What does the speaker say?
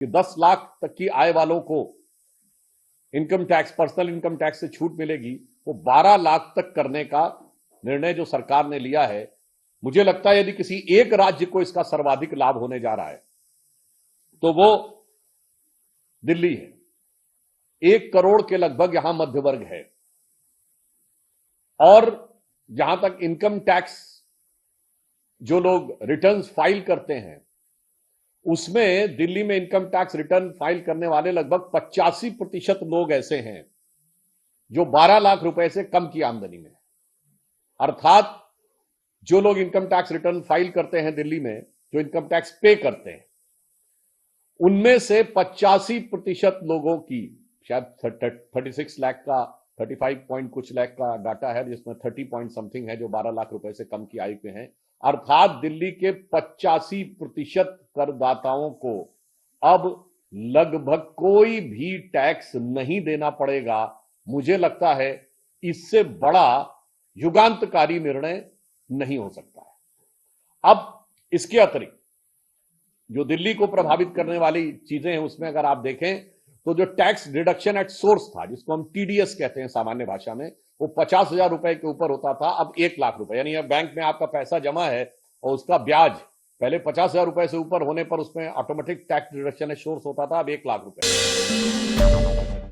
कि 10 लाख तक की आय वालों को income tax, personal income tax से छूट मिलेगी, वो 12 लाख तक करने का निर्णय जो सरकार ने लिया है, मुझे लगता है यदि किसी एक राज्य को इसका सर्वाधिक लाभ होने जा रहा है तो वो दिल्ली है। 1 करोड़ के लगभग यहां मध्य वर्ग है और जहां तक इनकम टैक्स जो लोग रिटर्न्स फाइल करते हैं उसमें दिल्ली में इनकम टैक्स रिटर्न फाइल करने वाले लगभग 85% लोग ऐसे हैं जो 12 लाख रुपए से कम की आमदनी में। अर्थात जो लोग इनकम टैक्स रिटर्न फाइल करते हैं दिल्ली में, जो इनकम टैक्स पे करते हैं, उनमें से 85% लोगों की, शायद 36 लाख का, 35 पॉइंट कुछ लाख का डाटा है जिसमें 30 पॉइंट समथिंग है जो 12 लाख रुपए से कम की आयु के हैं। अर्थात दिल्ली के 85% करदाताओं को अब लगभग कोई भी टैक्स नहीं देना पड़ेगा। मुझे लगता है इससे बड़ा युगांतकारी निर्णय नहीं हो सकता है। अब इसके अतिरिक्त जो दिल्ली को प्रभावित करने वाली चीजें हैं उसमें अगर आप देखें तो जो टैक्स डिडक्शन एट सोर्स था, जिसको हम टीडीएस कहते हैं सामान्य भाषा में, वो 50,000 रुपए के ऊपर होता था, अब 1 लाख रुपए। यानी बैंक में आपका पैसा जमा है और उसका ब्याज पहले 50,000 रुपए से ऊपर होने पर उसमें automatic tax deduction at source होता था, अब 1 लाख रुपए।